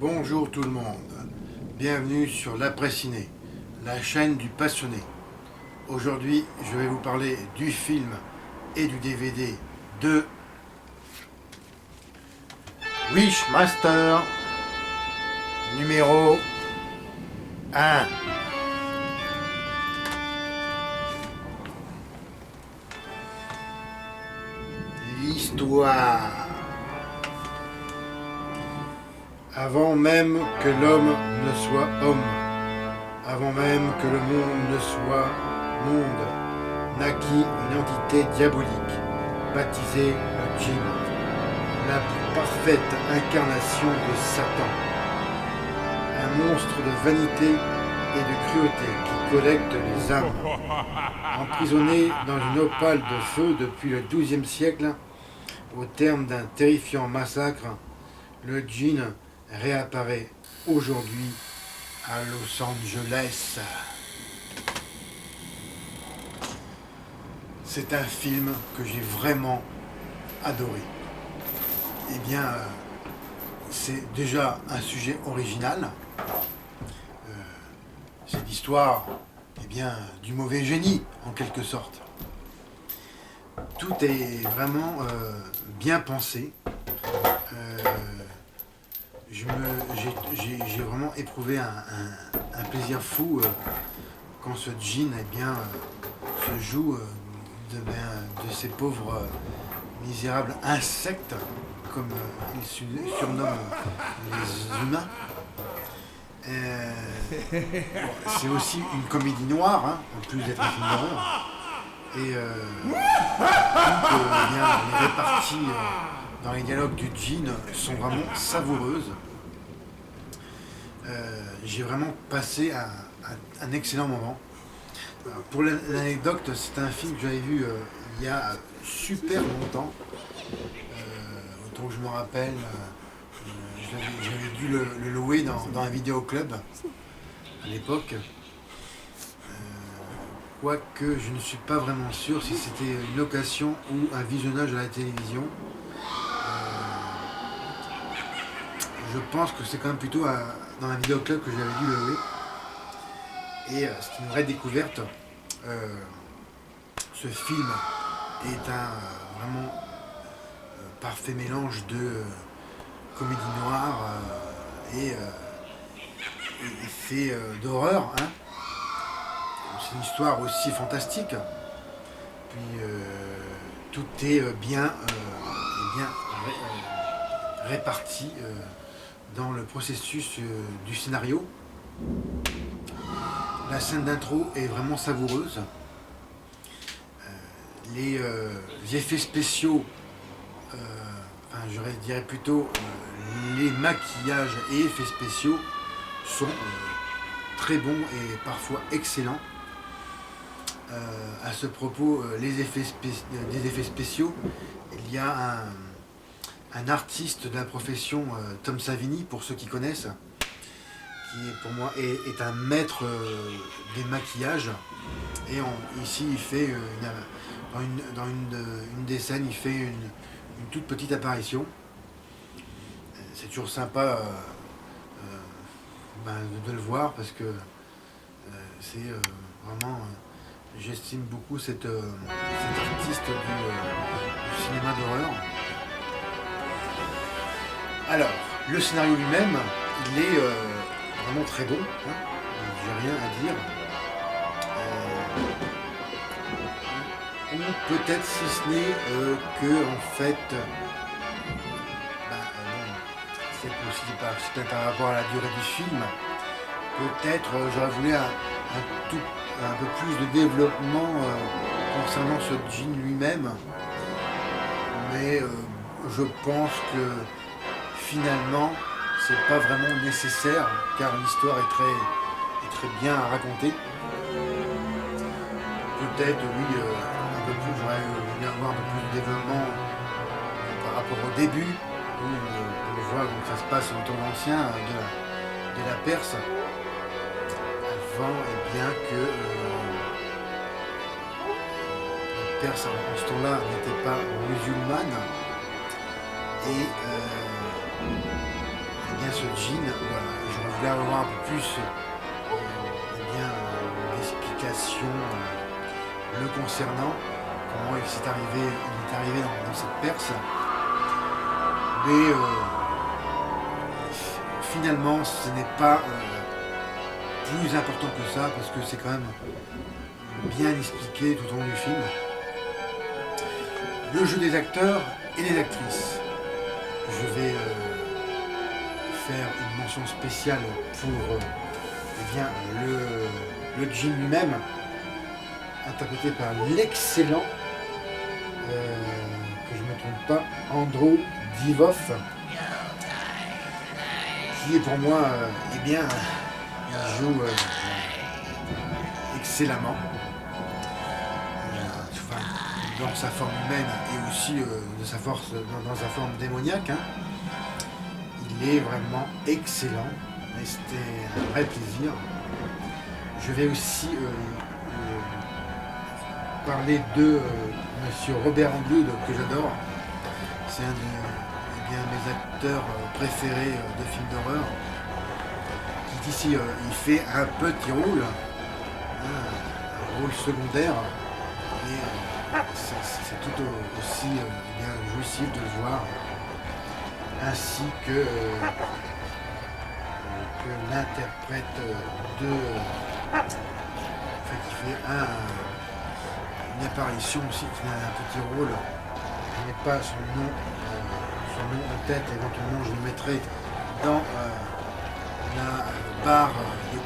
Bonjour tout le monde, bienvenue sur l'Après-Ciné, la chaîne du passionné. Aujourd'hui, je vais vous parler du film et du DVD de Wishmaster numéro 1. L'histoire. Avant même que l'homme ne soit homme, avant même que le monde ne soit monde, naquit une entité diabolique, baptisée le djinn, la plus parfaite incarnation de Satan. Un monstre de vanité et de cruauté qui collecte les âmes. Emprisonné dans une opale de feu depuis le XIIe siècle, au terme d'un terrifiant massacre, le djinn réapparaît aujourd'hui à Los Angeles. C'est un film que j'ai vraiment adoré. Eh bien, c'est déjà un sujet original. C'est l'histoire, eh bien, du mauvais génie, en quelque sorte. Tout est vraiment bien pensé. J'ai vraiment éprouvé un plaisir fou quand ce djinn se joue de ces pauvres misérables insectes, comme ils surnomment les humains. C'est aussi une comédie noire, hein, en plus d'être un film d'horreur. Et les réparties dans les dialogues du djinn sont vraiment savoureuses. J'ai vraiment passé un excellent moment. Pour l'anecdote, c'est un film que j'avais vu il y a super longtemps. Autant que je me rappelle, j'avais dû le louer dans un vidéoclub à l'époque. Quoique je ne suis pas vraiment sûr si c'était une location ou un visionnage à la télévision. Je pense que c'est quand même plutôt dans un vidéoclub que j'avais dû le louer. Et c'est une vraie découverte. Ce film est un vraiment parfait mélange de comédie noire et fait d'horreur. Hein. C'est une histoire aussi fantastique. Puis tout est bien réparti dans le processus du scénario. La scène d'intro est vraiment savoureuse. Les effets spéciaux, je dirais plutôt les maquillages et effets spéciaux sont très bons et parfois excellents. À ce propos, des effets spéciaux, il y a un artiste de la profession, Tom Savini, pour ceux qui connaissent, qui pour moi est un maître des maquillages. Et ici, il fait dans une des scènes, il fait une toute petite apparition. C'est toujours sympa de le voir parce que c'est vraiment. J'estime beaucoup cet artiste du cinéma d'horreur. Alors, le scénario lui-même, il est vraiment très bon. Hein, j'ai rien à dire. Ou peut-être si ce n'est que en fait, c'est aussi peut-être par rapport à la durée du film. Peut-être j'aurais voulu un peu plus de développement concernant ce djinn lui-même, mais je pense que finalement c'est pas vraiment nécessaire car l'histoire est très bien à raconter. Peut-être oui, un peu plus, j'aurais voulu avoir un peu plus de développement par rapport au début où on voit comment ça se passe au temps ancien de la Perse. Avant, et bien que la Perse en ce temps-là n'était pas musulmane et bien ce jean, voilà, je voulais avoir un peu plus d'explications le concernant, comment il est arrivé dans cette perce. Mais finalement, ce n'est pas plus important que ça, parce que c'est quand même bien expliqué tout au long du film. Le jeu des acteurs et des actrices. Je vais faire une mention spéciale pour eh bien, le Jin lui-même, interprété par l'excellent, que je ne me trompe pas, Andrew Divoff, qui est pour moi, eh bien, il joue excellemment. Dans sa forme humaine et aussi de sa force dans sa forme démoniaque. Hein. Il est vraiment excellent et c'était un vrai plaisir. Je vais aussi parler de monsieur Robert Englund, que j'adore. C'est un de mes acteurs préférés de films d'horreur. Qui ici, il fait un petit rôle, un rôle secondaire. Et, c'est tout aussi bien jouissif de le voir, ainsi que l'interprète qui fait une apparition aussi, qui a un petit rôle. Je n'ai pas son nom en tête, éventuellement je le mettrai dans la barre de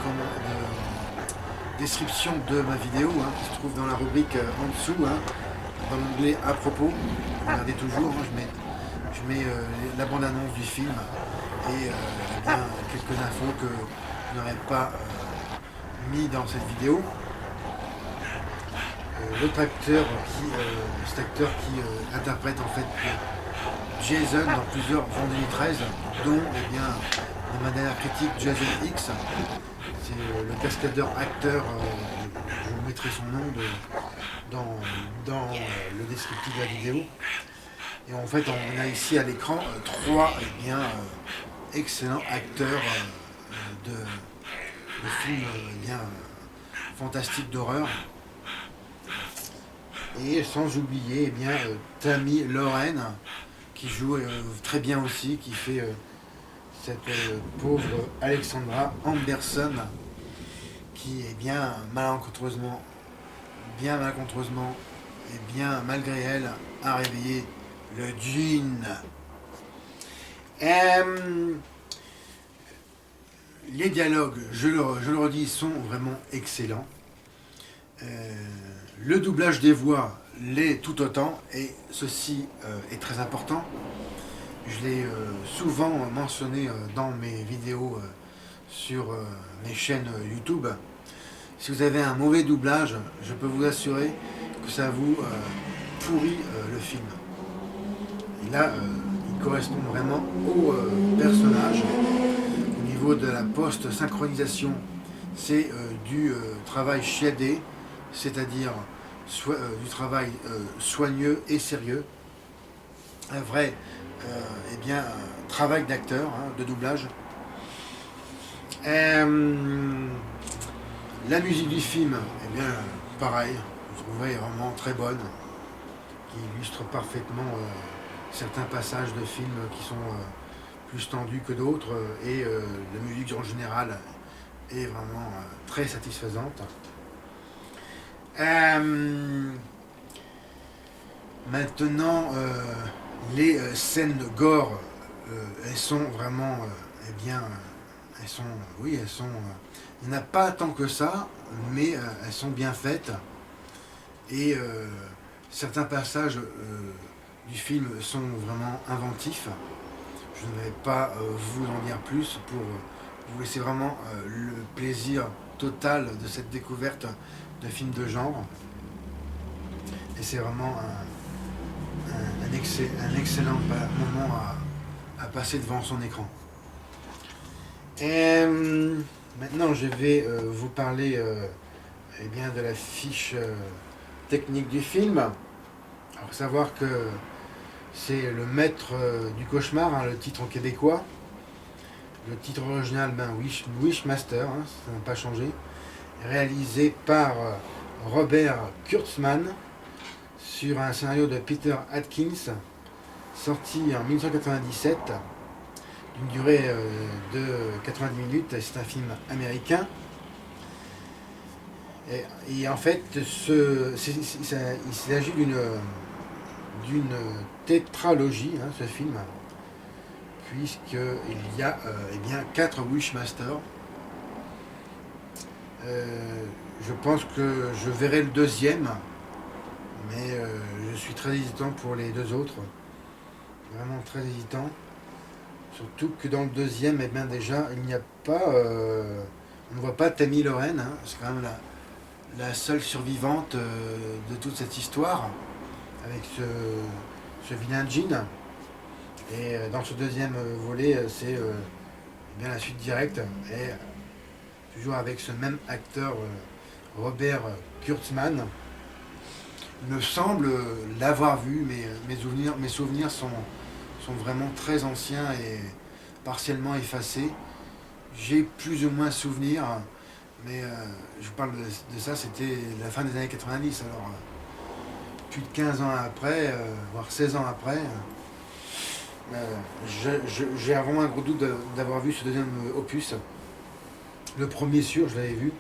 description de ma vidéo, hein, qui se trouve dans la rubrique en dessous, hein, dans l'onglet à propos. Regardez toujours, hein, je mets la bande-annonce du film et bien, quelques infos que je n'aurais pas mis dans cette vidéo. L'autre acteur cet acteur qui interprète en fait Jason dans plusieurs Vendredi 13, dont eh bien, dans ma dernière critique Jason X. C'est le cascadeur acteur, je vous mettrai son nom dans le descriptif de la vidéo. Et en fait, on a ici à l'écran trois eh bien, excellents acteurs de films bien fantastiques d'horreur. Et sans oublier eh bien, Tammy Lorraine, qui joue très bien aussi, qui fait cette pauvre Alexandra Anderson, qui est bien malencontreusement et bien malgré elle a réveillé le djinn. Les dialogues, je le redis, sont vraiment excellents. Le doublage des voix l'est tout autant, et ceci est très important. Je l'ai souvent mentionné dans mes vidéos sur mes chaînes YouTube. Si vous avez un mauvais doublage, je peux vous assurer que ça vous pourrit le film. Et là, il correspond vraiment au personnage. Au niveau de la post-synchronisation, c'est du travail chiadé, c'est-à-dire du travail soigneux et sérieux. Un vrai eh bien, travail d'acteur, hein, de doublage. La musique du film, eh bien, pareil, je trouvais vraiment très bonne, qui illustre parfaitement certains passages de films qui sont plus tendus que d'autres, et la musique en général est vraiment très satisfaisante. Maintenant, les scènes de gore, elles sont vraiment, eh bien, elles sont, il n'y en a pas tant que ça, mais elles sont bien faites. Et certains passages du film sont vraiment inventifs. Je ne vais pas vous en dire plus pour vous laisser vraiment le plaisir total de cette découverte de films de genre. Et c'est vraiment un excellent moment à passer devant son écran. Et maintenant, je vais vous parler eh bien, de la fiche technique du film. Alors, faut savoir que c'est Le Maître du Cauchemar, hein, le titre en québécois. Le titre original, Wishmaster, hein, ça n'a pas changé. Réalisé par Robert Kurtzman sur un scénario de Peter Atkins, sorti en 1997, d'une durée de 90 minutes. C'est un film américain. Et en fait, il s'agit d'une tétralogie, hein, ce film, puisqu'il y a eh bien, 4 Wishmasters. Je pense que je verrai le deuxième, mais je suis très hésitant pour les deux autres. Vraiment très hésitant. Surtout que dans le deuxième, eh bien, déjà, il n'y a pas... on ne voit pas Tammy Lorraine, hein, c'est quand même la seule survivante de toute cette histoire, avec ce vilain Jean. Et dans ce deuxième volet, c'est bien la suite directe, et toujours avec ce même acteur, Robert Kurtzman. Il me semble l'avoir vu, mais mes souvenirs sont vraiment très anciens et partiellement effacés. J'ai plus ou moins souvenir, mais je parle de ça, c'était la fin des années 90, alors plus de 15 ans après, voire 16 ans après, j'ai vraiment un gros doute d'avoir vu ce deuxième opus. Le premier sûr, je l'avais vu.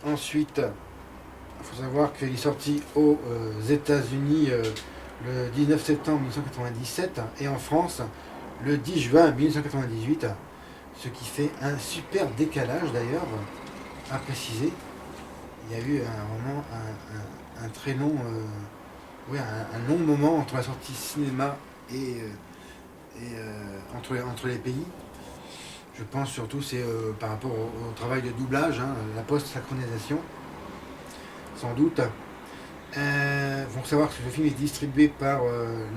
Ensuite, il faut savoir qu'il est sorti aux États-Unis le 19 septembre 1997 et en France le 10 juin 1998, ce qui fait un super décalage d'ailleurs, à préciser. Il y a eu vraiment un très long, un long moment entre la sortie cinéma et entre les pays. Je pense surtout c'est par rapport au travail de doublage, hein, la post-synchronisation, sans doute. Il faut savoir que ce film est distribué par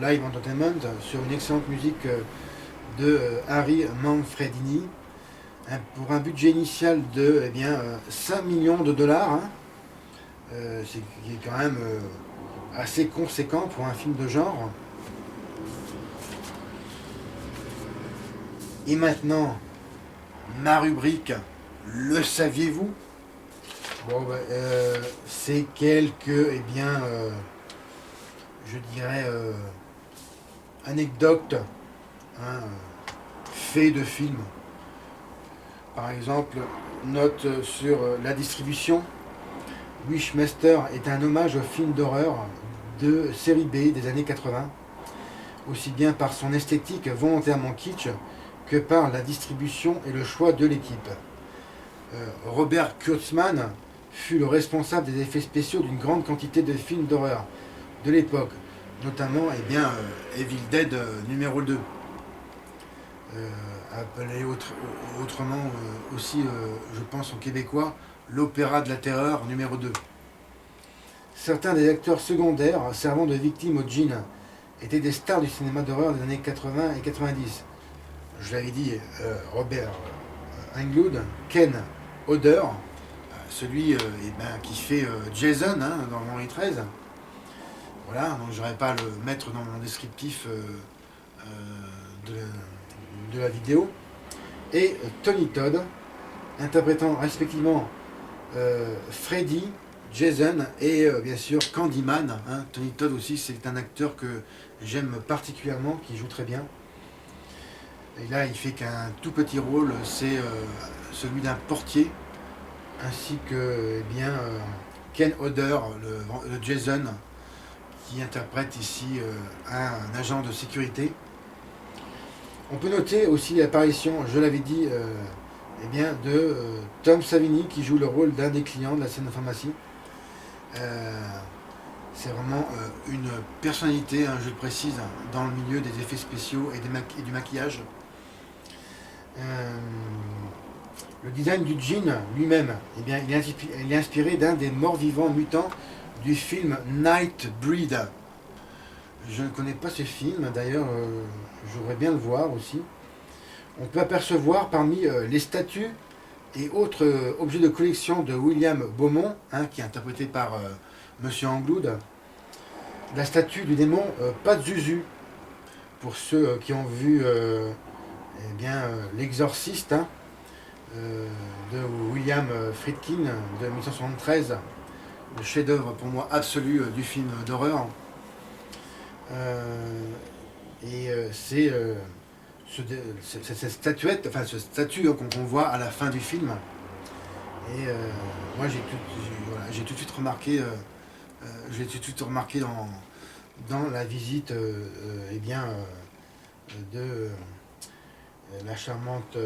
Live Entertainment sur une excellente musique de Harry Manfredini, pour un budget initial de 5 millions de dollars, hein, c'est quand même assez conséquent pour un film de genre. Et maintenant, ma rubrique, le saviez-vous? Bon, c'est quelques, je dirais, anecdotes, hein, faits de films. Par exemple, note sur la distribution. Wishmaster est un hommage au film d'horreur de série B des années 80, aussi bien par son esthétique volontairement kitsch que par la distribution et le choix de l'équipe. Robert Kurtzman fut le responsable des effets spéciaux d'une grande quantité de films d'horreur de l'époque, notamment Evil Dead numéro 2, appelé autrement aussi, je pense en québécois, l'Opéra de la Terreur numéro 2. Certains des acteurs secondaires servant de victimes au djinn étaient des stars du cinéma d'horreur des années 80 et 90. Je l'avais dit, Robert Englund, Ken Hodder, celui qui fait Jason, hein, dans Henri XIII. Voilà, donc je n'aurais pas à le mettre dans mon descriptif de la vidéo. Et Tony Todd, interprétant respectivement Freddy, Jason et bien sûr Candyman, hein. Tony Todd aussi, c'est un acteur que j'aime particulièrement, qui joue très bien. Et là, il fait qu'un tout petit rôle, c'est celui d'un portier, ainsi que Ken Hodder, le Jason, qui interprète ici un agent de sécurité. On peut noter aussi l'apparition, je l'avais dit, de Tom Savini, qui joue le rôle d'un des clients de la scène de pharmacie. C'est vraiment une personnalité, hein, je le précise, dans le milieu des effets spéciaux et du maquillage. Le design du djinn lui-même, il est inspiré d'un des morts-vivants mutants du film Nightbreed. Je ne connais pas ce film, d'ailleurs, j'aimerais bien le voir aussi. On peut apercevoir parmi les statues et autres objets de collection de William Beaumont, hein, qui est interprété par Monsieur Englund, la statue du démon Pazuzu, pour ceux qui ont vu eh bien, L'Exorciste, hein, de William Friedkin de 1973, le chef-d'œuvre pour moi absolu du film d'horreur. C'est cette statuette, enfin ce statue qu'on voit à la fin du film. Et moi j'ai tout de suite remarqué, j'ai tout de suite remarqué dans la visite eh bien, de la charmante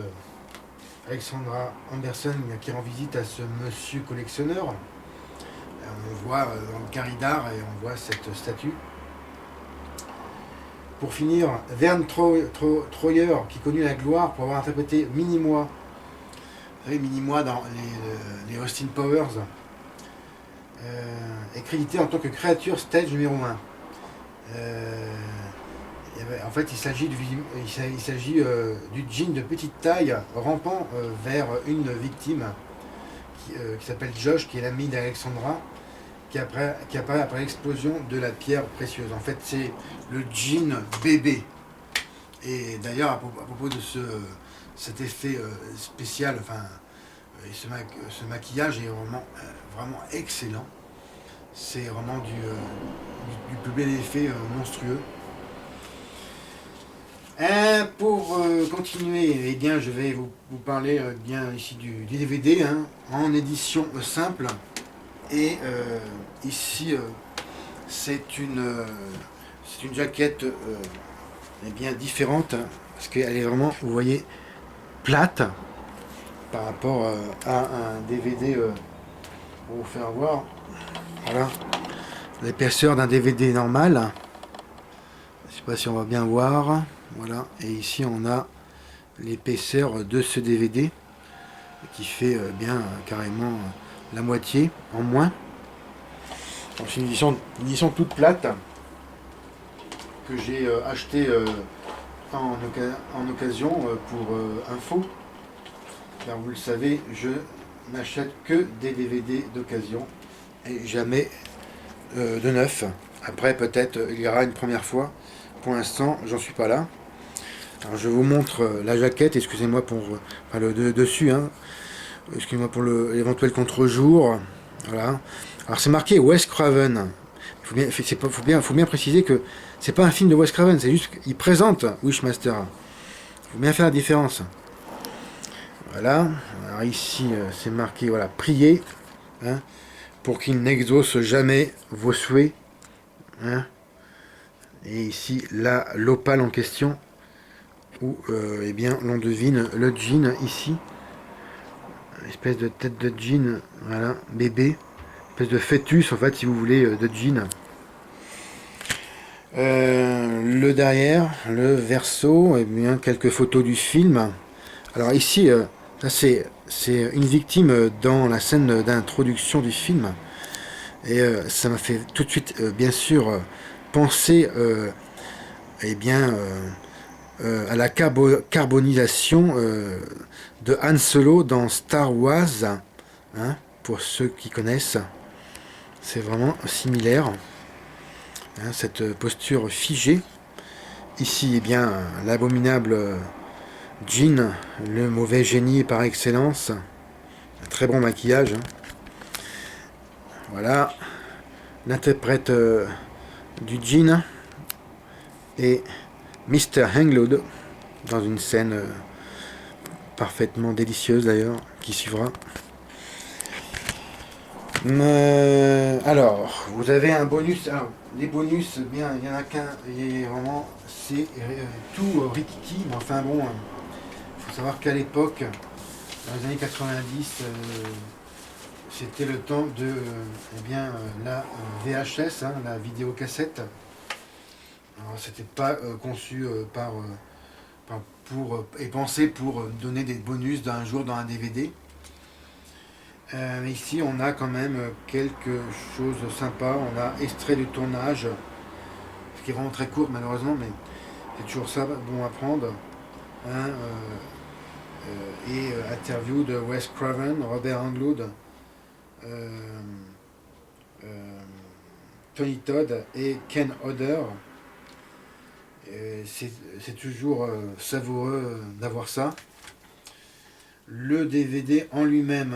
Alexandra Anderson qui rend visite à ce monsieur collectionneur. On voit dans le corridor et on voit cette statue. Pour finir, Vern Troyer, qui connut la gloire pour avoir interprété Minimois. Vous savez, Minimois dans les Austin Powers, est crédité en tant que créature stage numéro 1. En fait, il s'agit du djinn de petite taille rampant vers une victime qui s'appelle Josh, qui est l'ami d'Alexandra, qui apparaît après l'explosion de la pierre précieuse. En fait, c'est le djinn bébé. Et d'ailleurs, à propos de cet effet spécial, enfin, ce maquillage est vraiment excellent. C'est vraiment du plus bel effet monstrueux. Pour continuer, eh bien, je vais vous parler bien ici du DVD, hein, en édition simple. Et ici, c'est une jaquette eh bien différente, hein, parce qu'elle est vraiment, vous voyez, plate par rapport à un DVD. Pour vous faire voir, voilà, l'épaisseur d'un DVD normal. Je ne sais pas si on va bien voir. Voilà, et ici on a l'épaisseur de ce DVD qui fait bien carrément la moitié en moins. C'est une édition toute plate que j'ai acheté en occasion pour info, car vous le savez, je n'achète que des DVD d'occasion et jamais de neuf. Après, peut-être il y aura une première fois. Pour l'instant, j'en suis pas là. Alors, je vous montre la jaquette. Excusez-moi pour le dessus. Hein. Excusez-moi pour l'éventuel contre-jour. Voilà. Alors, c'est marqué Wes Craven. Faut bien préciser que c'est pas un film de Wes Craven. C'est juste qu'il présente Wishmaster. Il faut bien faire la différence. Voilà. Alors ici, c'est marqué, voilà, priez, hein, pour qu'il n'exauce jamais vos souhaits. Hein. Et ici, l'opale en question, où eh bien, l'on devine le djinn ici. Espèce de tête de djinn, voilà, bébé. Espèce de fœtus, en fait, si vous voulez, de djinn. Le derrière, le verso, eh bien, quelques photos du film. Alors ici, ça c'est une victime dans la scène d'introduction du film. Et ça m'a fait tout de suite, bien sûr, penser eh bien, à la carbonisation de Han Solo dans Star Wars. Hein, pour ceux qui connaissent, c'est vraiment similaire. Hein, cette posture figée. Ici, eh bien, l'abominable djinn, le mauvais génie par excellence. Un très bon maquillage. Hein. Voilà. L'interprète du djinn et Mr. Hangload dans une scène parfaitement délicieuse d'ailleurs qui suivra. Alors, vous avez un bonus. Alors, les bonus, bien, il n'y en a qu'un. Et vraiment, c'est tout rikiki. Mais enfin bon, il faut savoir qu'à l'époque, dans les années 90, c'était le temps de eh bien, la VHS, hein, la vidéocassette. Alors, c'était pas conçu et pensé pour donner des bonus d'un jour dans un DVD. Ici, on a quand même quelque chose de sympa. On a extrait du tournage, ce qui est vraiment très court malheureusement, mais c'est toujours ça bon à prendre. Hein, et interview de Wes Craven, Robert Englund, Tony Todd et Ken Hodder. C'est toujours savoureux d'avoir ça. Le DVD en lui-même,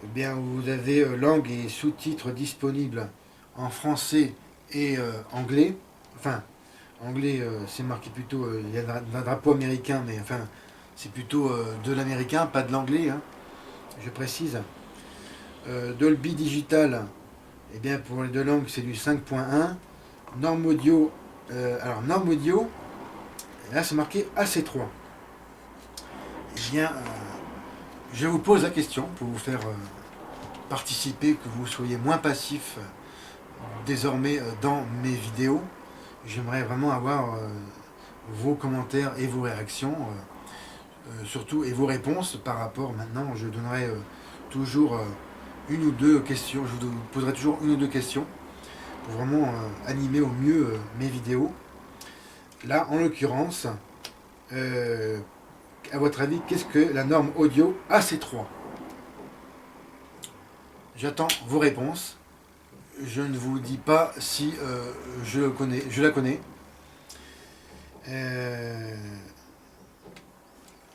eh bien, vous avez langue et sous-titres disponibles en français et anglais. Enfin, anglais, c'est marqué plutôt, il y a un drapeau américain, mais enfin, c'est plutôt de l'américain, pas de l'anglais, hein, je précise. Dolby Digital, eh bien, pour les deux langues, c'est du 5.1. Norme audio, alors norme audio, là c'est marqué AC3. Eh bien, je vous pose la question pour vous faire participer, que vous soyez moins passif désormais dans mes vidéos. J'aimerais vraiment avoir vos commentaires et vos réactions, surtout et vos réponses par rapport. Maintenant, je donnerai toujours une ou deux questions, je vous poserai toujours une ou deux questions pour vraiment animer au mieux mes vidéos. Là, en l'occurrence, à votre avis, qu'est-ce que la norme audio AC3? J'attends vos réponses. Je ne vous dis pas si je la connais.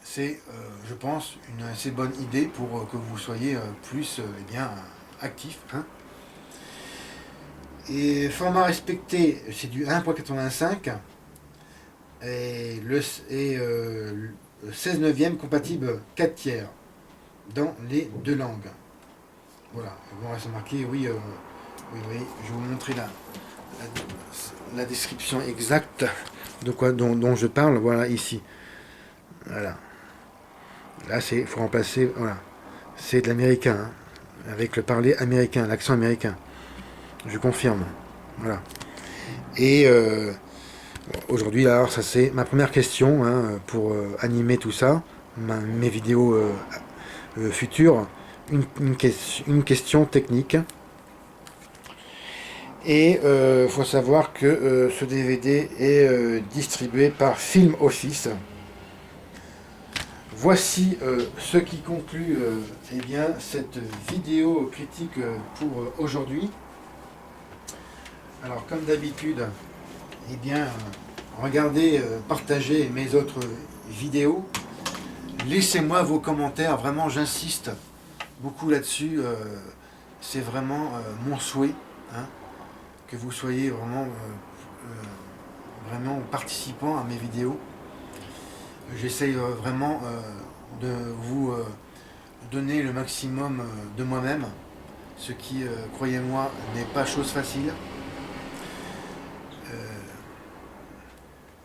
C'est, je pense, une assez bonne idée pour que vous soyez plus eh bien, actif. Hein. Et format respecté, c'est du 1.85 et le 16 neuvième compatible 4 tiers dans les deux langues. Voilà, bon, là c'est marqué, oui, oui, je vais vous montrer la description exacte de quoi dont je parle, voilà, ici. Voilà. Là, il faut remplacer, voilà. C'est de l'américain, hein, avec le parler américain, l'accent américain. Je confirme. Voilà. Et aujourd'hui, alors, ça c'est ma première question hein, pour animer tout ça, mes vidéos futures. Une question technique. Et il faut savoir que ce DVD est distribué par Film Office. Voici ce qui conclut eh bien, cette vidéo critique pour aujourd'hui. Alors comme d'habitude, eh bien, regardez, partagez mes autres vidéos. Laissez-moi vos commentaires, vraiment j'insiste beaucoup là-dessus. C'est vraiment mon souhait. Hein, que vous soyez vraiment, vraiment participant à mes vidéos. J'essaye vraiment de vous donner le maximum de moi-même, ce qui, croyez-moi, n'est pas chose facile.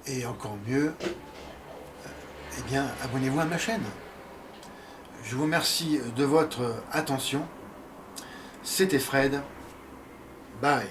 Et encore mieux, eh bien, abonnez-vous à ma chaîne. Je vous remercie de votre attention. C'était Fred. Bye.